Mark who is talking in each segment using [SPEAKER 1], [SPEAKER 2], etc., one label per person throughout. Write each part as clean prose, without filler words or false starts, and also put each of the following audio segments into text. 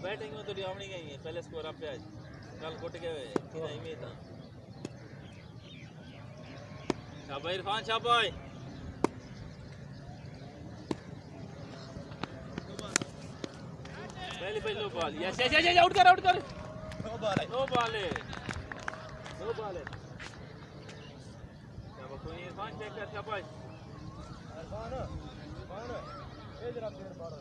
[SPEAKER 1] Batting में तो लियावनी गई है पहले स्कोर आप पे आज कल गुट गए नहीं में था शाबाश इरफान शाबाश पहली लो ball yes yes yes out कर नो बॉल है शाबाश कोई इरफान चेक कर शाबाश इरफान ये जरा देर बार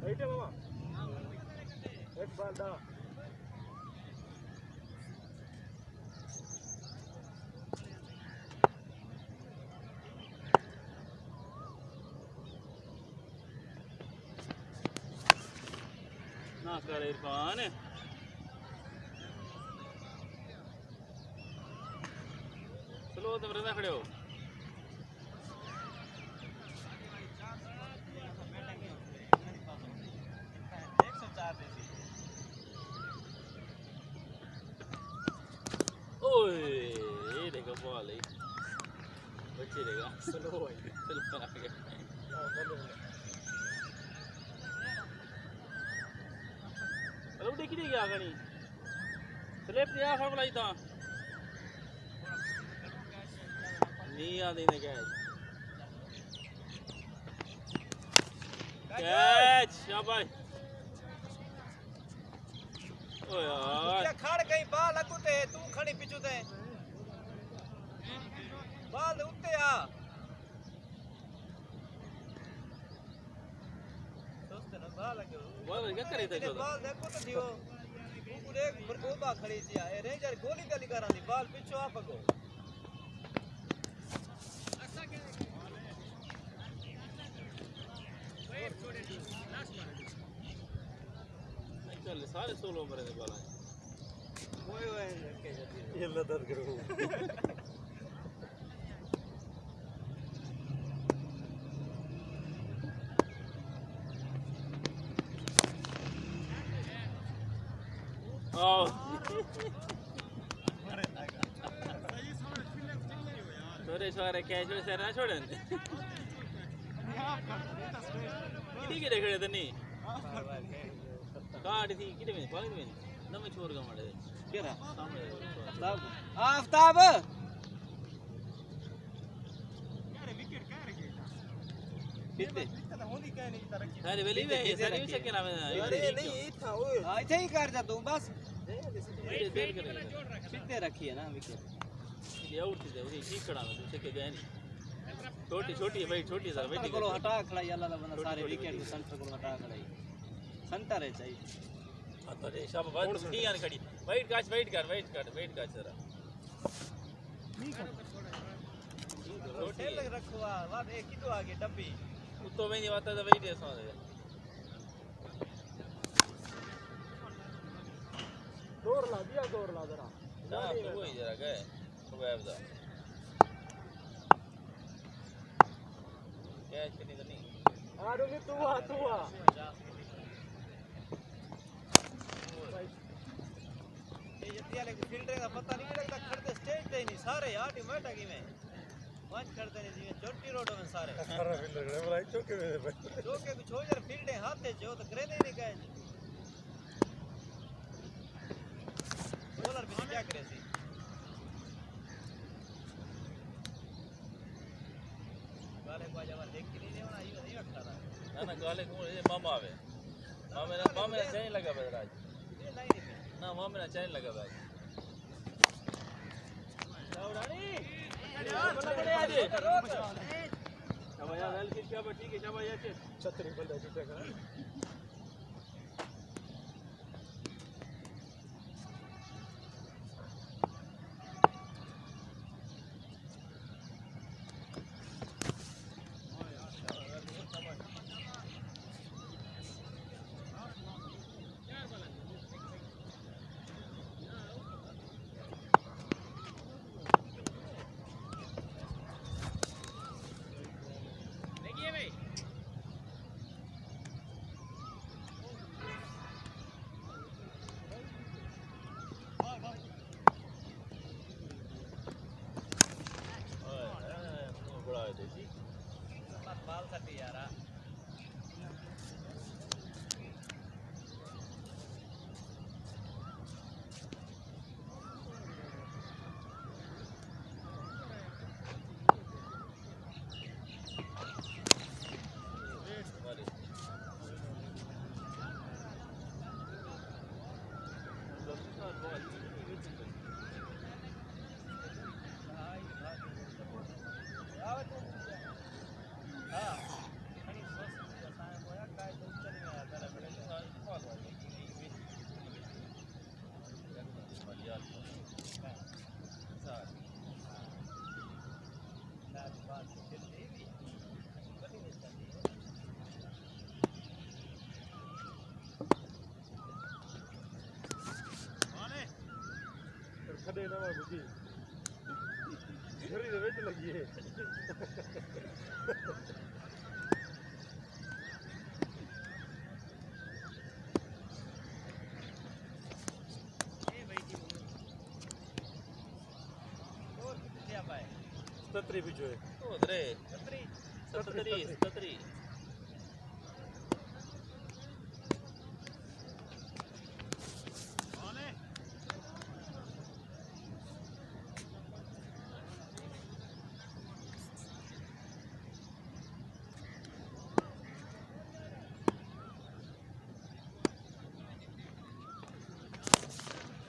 [SPEAKER 1] बैठे मामा एक बार दा ना कर इरफान चलो तुम रना खड़े हो ये देखो बॉल है बच्चे देगा स्लो आ गया हेलो देखी नहीं गया गनी स्लिप दिया फम लाई था नहीं आ देने कैच शाबाश ओ यार
[SPEAKER 2] क्या खड़ गई बाल अकुते तू खड़ी पिछु ते बाल उत्ते आ दोस्त ना बाल लगे
[SPEAKER 1] बॉल क्या करे थे जो
[SPEAKER 2] बाल देखो तो दियो तू देख बरगोबा खड़ी थी ए रेंजर गोली गली करांदी बाल पिछु आ पगो
[SPEAKER 1] चल सारे सोलो मरे ने बाल
[SPEAKER 2] ओए
[SPEAKER 1] ये लदर करो छोरे छोरे कैच में सर ना छोड़न किती के खड़े थे नहीं काट थी किते में पानी में नम छोर का मारे केरा सामने
[SPEAKER 2] आफ्ताब यार विकेट क्या रखे कितने होली क्या नहीं तरक्की
[SPEAKER 1] अरे वेली में सर भी सके ना
[SPEAKER 2] अरे नहीं था ओए ऐसे ही कर जा तू बस
[SPEAKER 1] देर करेगा
[SPEAKER 2] कितने रखी है ना विकेट
[SPEAKER 1] ये आउट थी वो ठीक खड़ा है दूसरे के गए नहीं छोटी छोटी है भाई छोटी सर बैठी
[SPEAKER 2] को हटा खड़ाई अल्लाह दा बंदा सारे विकेट को सेंटर को हटा खड़ाई सेंटर है चाहिए
[SPEAKER 1] हां तो रे सब बात नहीं आने खड़ी वेट कर जरा
[SPEAKER 2] होटल लग रखवा वाह एक ही तो आगे डब्बी
[SPEAKER 1] तो मैं नहीं आता था वेट ऐसा है
[SPEAKER 2] दौड़ ला जरा
[SPEAKER 1] ना तो वही जरा गए वेब दा कैच करनी तो नहीं
[SPEAKER 2] आडोली तू आ ये जतिया लेके फील्डर का पता नहीं लगता खड़ते स्टेज पे नहीं सारे ऑटोमेटिक ही में वंच करते ने जी चोटी रोड में सारे
[SPEAKER 3] सारा फिल्डर गड़े मलाई चौके में भाई
[SPEAKER 2] चौके को छो यार फील्ड हाथे जो तो करे नहीं कहे बॉलर भी क्या करे सी गाले को जब देख के नहीं होना ये नहीं रखा था
[SPEAKER 1] ना गाले को ये मामा आवे मामे ना चैन लगा बदराज
[SPEAKER 2] ये नहीं नहीं
[SPEAKER 1] ना मामे ना चैन लगा भाई
[SPEAKER 2] रानी
[SPEAKER 1] बोला बड़े आज शाबाश यार वेल किक क्या ठीक है शाबाश यार
[SPEAKER 3] छतरी बंदा जीतेगा
[SPEAKER 1] बड़ा है देसी
[SPEAKER 2] बाल सटी यार
[SPEAKER 3] खड़े ना बुझी घरी दे विच लगी है
[SPEAKER 2] ए भाई जी और कितने आप आए
[SPEAKER 3] 77 भी जो है
[SPEAKER 1] तो उधरे 77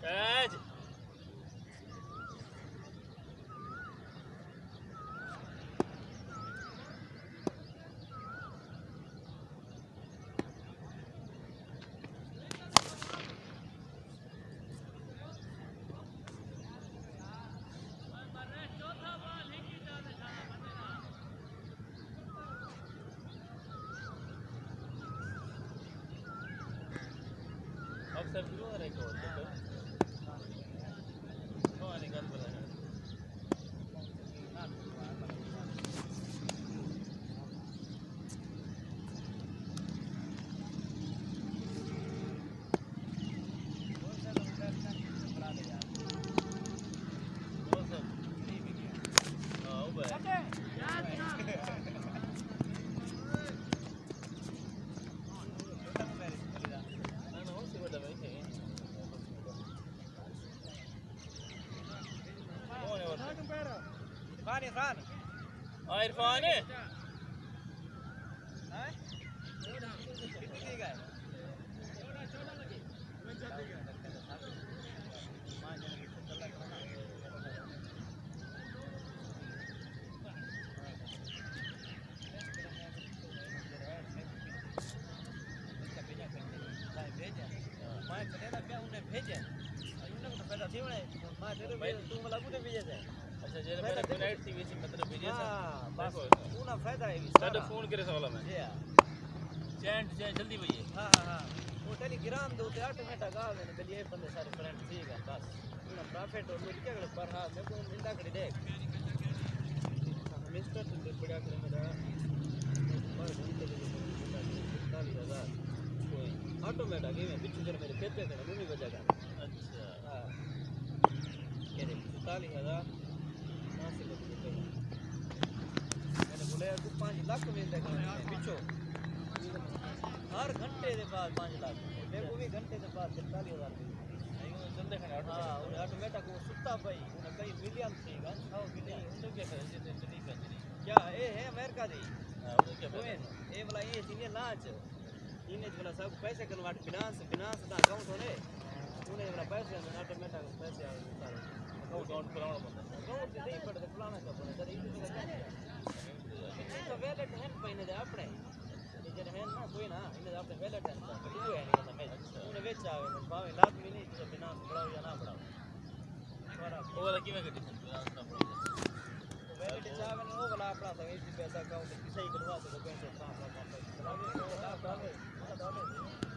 [SPEAKER 1] कैच अक्सर शुरू हो रहा है तो हाँ निकाल बोला है वो सब हाँ वो है ना ना उससे बड़ा भाई है कौन है वो
[SPEAKER 2] खान खान
[SPEAKER 1] इरफान है
[SPEAKER 2] हैं कितनी का है
[SPEAKER 1] अच्छा जेल मेरा गुनाइट थी वैसे मतलब भेजे
[SPEAKER 2] हां बस पूरा फायदा है
[SPEAKER 1] साडे फोन करे सवाल में
[SPEAKER 2] जी हां
[SPEAKER 1] चैंट जल्दी भैया
[SPEAKER 2] हां हां वो टेलीग्राम दे उते ऑटोमेटिक आ गए बल्कि ये बंदे सारे फ्रेंड ठीक है बस पूरा प्रॉफिट और मिल के पर हां मेरे को निंदा कर देख मिस्टर तुम बढ़िया करे मेरा पर घंटे के 40000 कोई ऑटोमेटिक ये बिच्छू जरा मेरे खेत पे मम्मी वजह का
[SPEAKER 1] अच्छा
[SPEAKER 2] हां कह रहे 40000 कहां से लग गए लाख मिलते हैं बिचो हर घंटे के बाद 5 लाख देखो भी घंटे के बाद 43,000
[SPEAKER 1] चंदे खने
[SPEAKER 2] हाँ उन्हें ऑटोमेटिक वो सुता भाई उन्हें कई मिलियन थी गन 100 मिलियन
[SPEAKER 1] उन्हें क्या करे जितने चली कंजरी
[SPEAKER 2] क्या ये है अमेरिका दी
[SPEAKER 1] हां उन्हें क्या करे
[SPEAKER 2] ये वाला ये चीजें लाच इन्हें वाला सब पैसे कन्वर्ट बिनास दा अकाउंट होने उन्हें वाला पैसे ऑटोमेटिक पैसे आए
[SPEAKER 1] अकाउंट खुलाना पड़ता है
[SPEAKER 2] अकाउंट नहीं पड़ता खुलाना का पड़ता है इधर तो वैलेट है पहले दे अपने ये है ना कोई ना इन्हें अपने वैलेट है तो है नहीं मैं उन्हें बेच आवे भावे लाख भी नहीं तो बिना बढ़ाओ या ना बढ़ाओ
[SPEAKER 1] वो वाला की में कटी बिना ना पड़े
[SPEAKER 2] वैलेट चावे वो वाला अपना था इसी पैसा अकाउंट किसी ही बनवा सको पैसे ट्रांसफर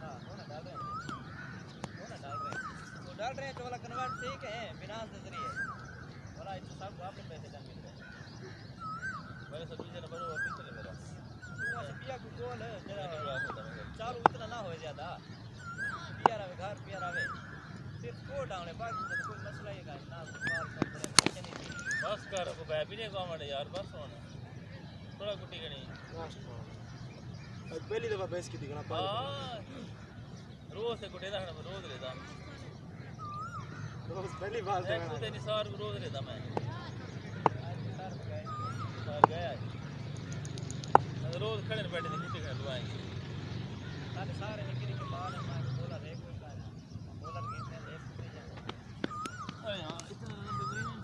[SPEAKER 2] हां होना डाल रहे वो डाल रहे हैं तो वाला कन्वर्ट ठीक है बिनास के जरिए वाला इस सब आपने पैसे डाल मिल रहे
[SPEAKER 1] मेरे सब चीजें नंबर वो पिछले मेरा
[SPEAKER 2] पिया को कॉल है जरा चालू इतना ना हो ज्यादा पिया रहे घर पिया रहे फिर कोट आने बाकी तो कोई मसला ही का ना बात कंपनी नहीं थी
[SPEAKER 1] बस कर को बैबी ने कहा मटे यार बस होने थोड़ा गुट्टी गनी
[SPEAKER 3] पहली दफा बेस की थी ना
[SPEAKER 1] हां रोज से गुटे दाना रोज लेता
[SPEAKER 3] रोज पहली बार
[SPEAKER 1] एक कुते निसार रोज लेता मैं सर गया रोज खड़े बैठे थे गुट्टी खा लुआएंगे
[SPEAKER 2] सारे सारे निकल के बाहर है मैं बोला रे कोई का बोलर के से एक कुते जा
[SPEAKER 1] अरे हां इतना लंबे बुरी नहीं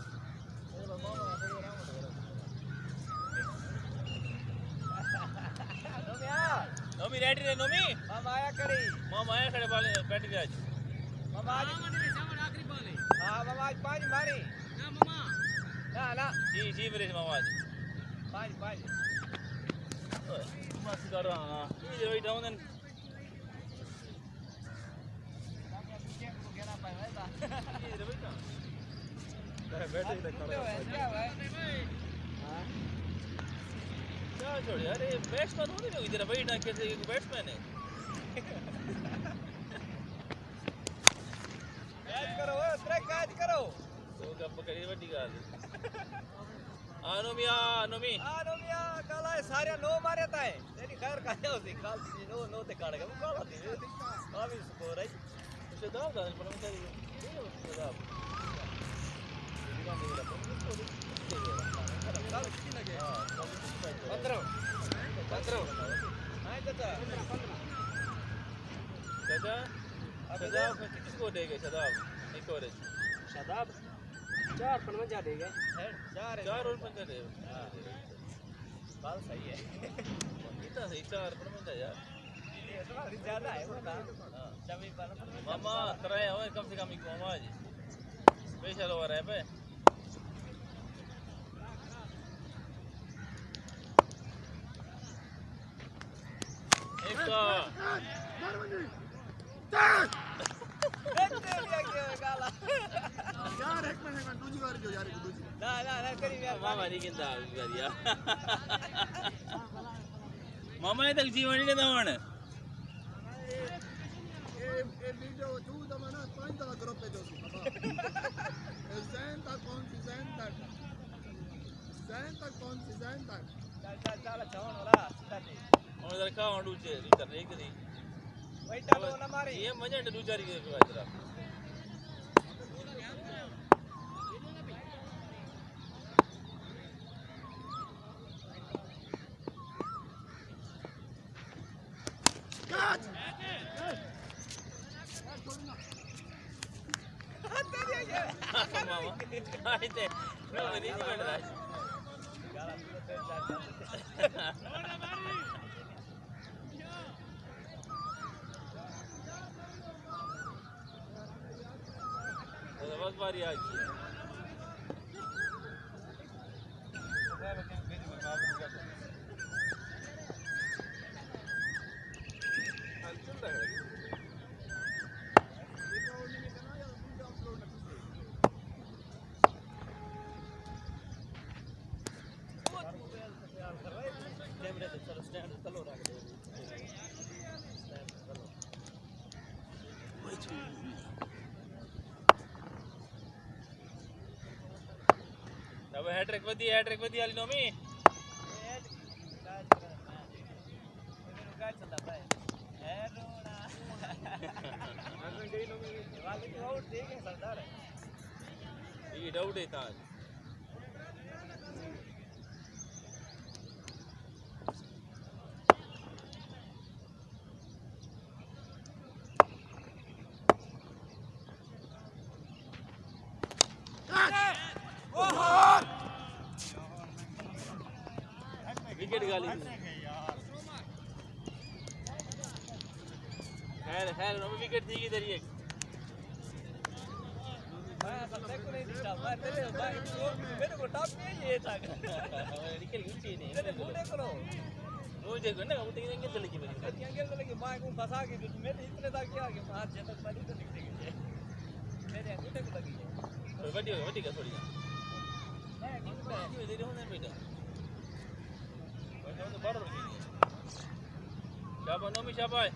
[SPEAKER 2] ए बाबा मैं तो राउंड करो
[SPEAKER 1] नोमी रेडी रे नोमी
[SPEAKER 2] मामा आया कड़ी
[SPEAKER 1] मामा आया खड़े वाले बैठ गया आज
[SPEAKER 2] मामा आज आखिरी बाले हां मामा आज पांच मारी ना मामा ना
[SPEAKER 1] जी मेरे मामा आज
[SPEAKER 2] पांच
[SPEAKER 1] मस्त कर रहा हां ये वही डाउन एंड ये रे बेटा
[SPEAKER 3] बैठे ही खड़ा
[SPEAKER 2] क्या भाई
[SPEAKER 3] हां
[SPEAKER 1] क्या छोड़ यार ये बैट्समैन होने में इधर बैठना कैसे एक बैट्समैन है
[SPEAKER 2] कैच करो ओए ट्रैक कैच करो
[SPEAKER 1] तो गप करी बड़ी गाल नोमी
[SPEAKER 2] मिया काला है सारे नो मारे ताए तेरी खैर का है उसी काल सी नो ते काट के वो काला थी अभी स्कोर है
[SPEAKER 1] उसे दाव दाल पर मैं ये दाव
[SPEAKER 2] काल कितनी लगे 15 नहीं चाचा
[SPEAKER 1] शदाब किसको देंगे शदाब एक और
[SPEAKER 3] शादाब 4.55 दे गए
[SPEAKER 1] चार और 5 दे
[SPEAKER 2] बात सही है
[SPEAKER 1] कितना सही 4.55 यार
[SPEAKER 2] ये तो ज्यादा है वो ना जब भी
[SPEAKER 1] मामा कराए हो कम से कम मामा आज स्पेशल ओवर है पे एक
[SPEAKER 3] यार एक मिनट दूसरी बार जो यार दूसरी
[SPEAKER 2] ना करी यार
[SPEAKER 1] मामा नहीं कहता यार मामा ने तक जीवन नहीं दवन
[SPEAKER 3] ए वीडियो तू दमना 5 दवा ग्रुप पे जो बाबा ज़ैन तक
[SPEAKER 2] चल छावन वाला ताती
[SPEAKER 1] और इधर का और दूसरे कर एक दी
[SPEAKER 2] वही टालो ना मारी
[SPEAKER 1] ये मजे दूसरी के इधर मामा आते नो नहीं बन रहा है बहुत बारी आ गई अब हैट्रिक वधी आली नोमी
[SPEAKER 2] वाले की आउट देखे सरदार
[SPEAKER 1] ये डाउट है ताज विकेट गाली खैर खैर विकेट थी इधर ही
[SPEAKER 2] मैं सबसे को नहीं दिखा मैं तेरे भाई मेरे को टॉप में ये था
[SPEAKER 1] निकल गई नहीं
[SPEAKER 2] तेरे मुंडे करो
[SPEAKER 1] वो देखो ना वो तेरे एंगल चले गई मेरी
[SPEAKER 2] तेरे एंगल चले गई मैं को फंसा के मेरे इतने तक किया कि हाथ जब तक बड़ी तो दिखते गए मेरे अंगूठे को लगी है
[SPEAKER 1] वड्डी का थोड़ी
[SPEAKER 2] मैं अंगूठे
[SPEAKER 1] दे रहा हूं ना बेटा वड्डी तो बड़ा लगी शाबाश नोमी शाबाश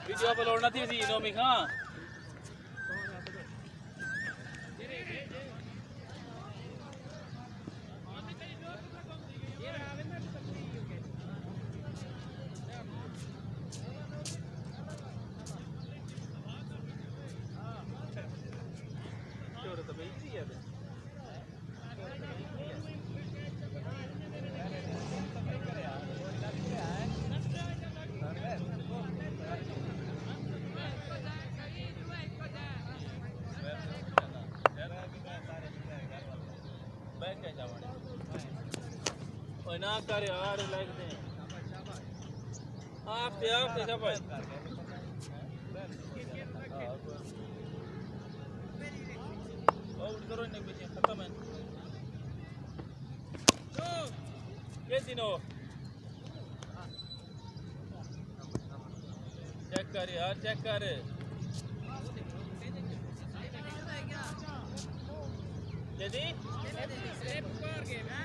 [SPEAKER 1] वीडियो अपलोड नहीं थी नोमी हां ना कर यार लगते हैं आप शाबाश आउट करो इन्हें पीछे खत्म है ये दिनों चेक कर यार चेक कर jadi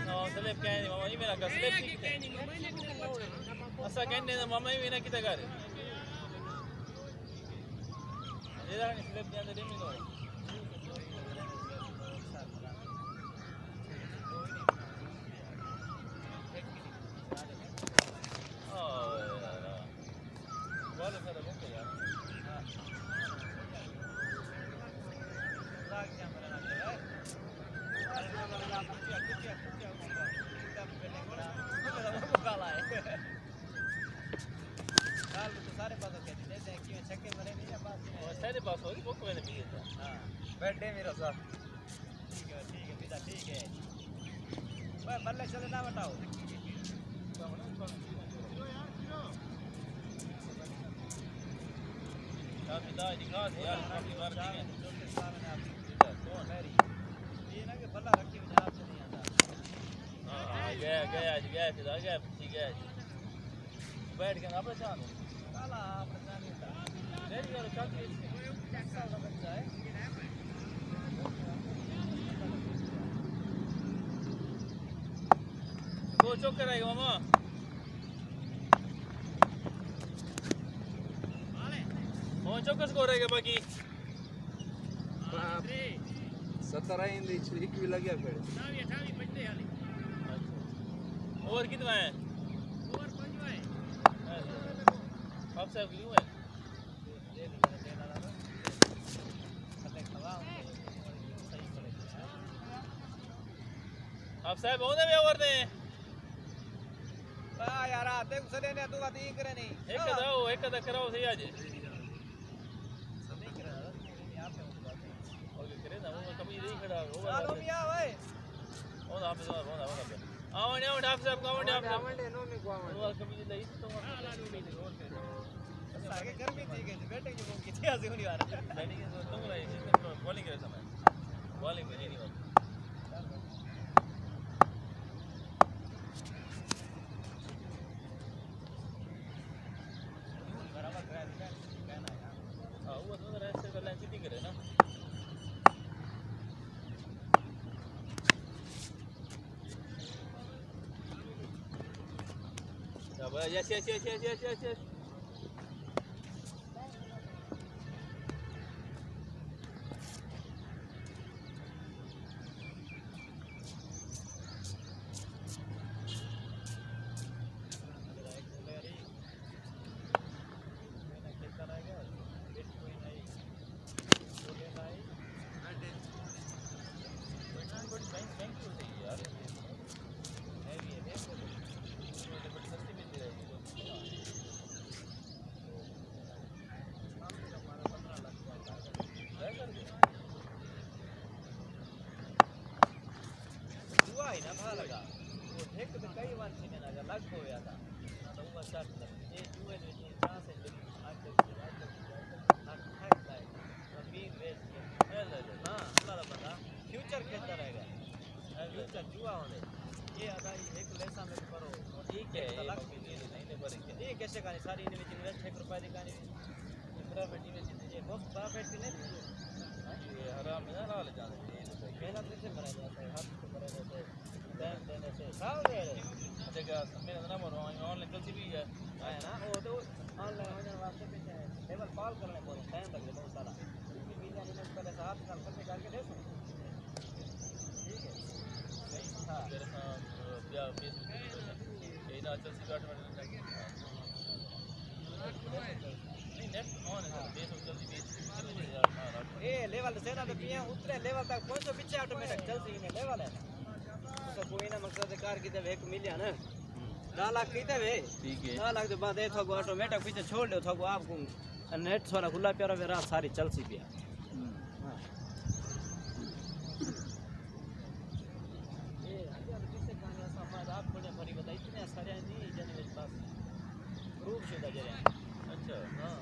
[SPEAKER 1] no slip kayaknya mama ini nak slip masa kayaknya mama ini nak kita kare ini dah slip dia ada demi no oh boleh ada mungkin ya सारे पास हो रही वो मैंने पी था हां
[SPEAKER 2] बैठे मेरा साथ ठीक है पिता ठीक है ओए बल्ले चले ना बताओ
[SPEAKER 1] काफी दाई दिखा यार काफी बार की है
[SPEAKER 2] छोटे सामने आप कौन मेरी ये ना कि बल्ला रखी हुई जनाब से नहीं आता
[SPEAKER 1] हां गया फिर आ गया ठीक है बैठ के ना परेशान हो
[SPEAKER 2] काला परेशान नहीं था
[SPEAKER 1] रेडी करो चाची
[SPEAKER 2] टैक्सा का बच्चा है
[SPEAKER 1] गो चौक कराएगा मामा वो चौकस को रहेगा बाकी
[SPEAKER 3] 17 इंदी 21 लग गया फिर
[SPEAKER 2] 28 बजते हाली
[SPEAKER 1] ओवर कितना है
[SPEAKER 2] ओवर 5 है
[SPEAKER 1] आप सब क्यों है आप साहब होने में ओवर दे
[SPEAKER 2] बा यार आते उसने ने तू बात ही करे नहीं
[SPEAKER 1] एक कदा कराओ सही आज
[SPEAKER 2] सभी करे यहां पे
[SPEAKER 1] ओके करे ना वो कमी नहीं खड़ा ओवर
[SPEAKER 2] चलो मियां भाई
[SPEAKER 1] ओ आप आओ आप साहब आओ आप साहब वो कभी नहीं लगी तो
[SPEAKER 2] आगे गर्मी थी के बैटिंग जो की थी आसे होनी वाला
[SPEAKER 1] बैटिंग तो तुम रही थी बॉलिंग करे समय बॉलिंग में नहीं होती
[SPEAKER 2] बराबर ड्राइव कहना है
[SPEAKER 1] हां वो तो रेस्ट कर लें सीधी करे ना Yes, yes, yes, yes, yes, yes, yes.
[SPEAKER 2] ना भा लगा वो ठेक तो कई बार छीने लगा लग हो गया था तो वो शर्ट ये जुए ने ये कहां से आज तक जमीन बेच के हां अल्लाह पता फ्यूचर खेलता रहेगा फ्यूचर जुआ होने ये अदाई एक लेसा में करो ठीक है लग भी नहीं करेंगे ये कैसे कहानी सारी इन्वेस्ट 1 रुपए की कहानी प्राइवेट इन्वेस्ट ये बहुत प्रॉफिट की नहीं
[SPEAKER 1] ये हराम में ना लाल जाने
[SPEAKER 2] पहला कैसे मरा जाता है हाथ से मरा जाता है टाइम देने से साल दे रहे
[SPEAKER 1] अच्छा क्या मेरा नंबर ऑनलाइन चलती भी है
[SPEAKER 2] ना वो तो ऑनलाइन होने वास्ते पे है टेबल कॉल करने को टाइम लगे बहुत सारा मीडिया ने पहले 7 साल करने करके दे सो ठीक है सही था
[SPEAKER 1] तेरे साथ क्या फेसबुक ये ना चलती का ऑटोमेटिक नहीं नेट ऑन है फेसबुक चलती भी
[SPEAKER 2] ए लेवल से ना तो पिया उतरे लेवल तक पहुंचो पीछे ऑटोमेटिक चलती है लेवल है तो कोई ना मकसद कार की जब 1 मिलियन 10 लाख की तब
[SPEAKER 1] ठीक है
[SPEAKER 2] 10 लाख के बाद ए थको ऑटोमेटिक पीछे छोड़ दो थको आपको नेट थोड़ा खुला प्यारा वे रात सारी चल सी पिया हां ए अगर किसे कहानी ऐसा बात आप बड़े भरी बताई इतने सारे नहीं जने मेरे पास ग्रुप शुदा जरे
[SPEAKER 1] अच्छा
[SPEAKER 2] हां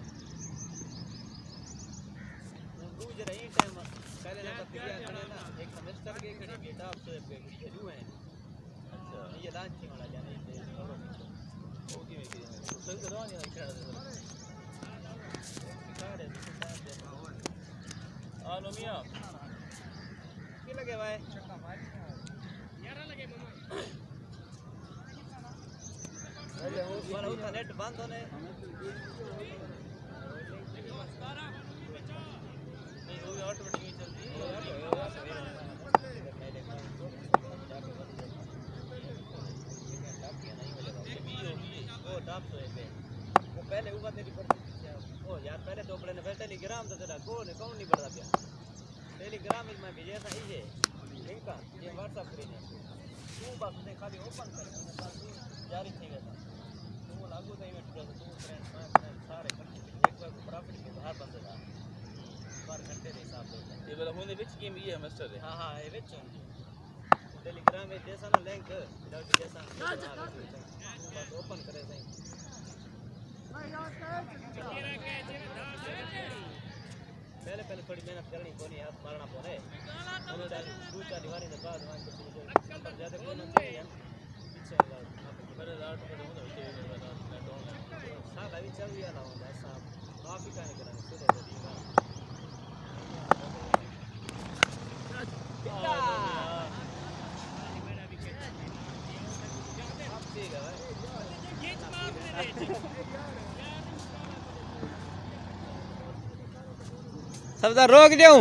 [SPEAKER 2] वो जो रही टाइम पहले ना पिया खड़े ना एक सेमेस्टर के खड़ी बेटा आपसे वैल्यू है अच्छा ये लॉन्च वाला जाने
[SPEAKER 1] वो की में की सही तो नहीं है खेल
[SPEAKER 2] रहे
[SPEAKER 1] आलो मियां
[SPEAKER 2] की लगे भाई 11 लगे मामा वाला उतना नेट बंद होने
[SPEAKER 1] नहीं वो ऑटोमेटिक चलती है
[SPEAKER 2] वो टॉप तो है वो पहले हुआ तेरी पर ओ यार पहले तो अपने ने टेलीग्राम तो तेरा कौन नहीं पड़ता क्या टेलीग्राम में मैं भेजा था ये लिंक का ये व्हाट्सएप करेंगे तू बस ने खाली ओपन कर जारी थी गया तो वो लागू था इवेंट तो तू फ्रेंड सारे एक बार प्रॉफिट के बाहर बंद था पर घंटे के हिसाब से
[SPEAKER 1] ये वाला होने विच गेम ये मास्टर है
[SPEAKER 2] हां ये विच टेलीग्राम में जैसा ना लिंक जैसा बस ओपन करे सही पहले थोड़ी मेहनत करनी कोनी हाथ मारना पड़े दो चार बारी के बाद वहां कुछ पर ज्यादा कोई नहीं पीछे
[SPEAKER 1] मेरे रात को तो होते हैं
[SPEAKER 2] साथ अभी चल गया ना ऐसा काफी काम करना सुबह सबदा रोक दूं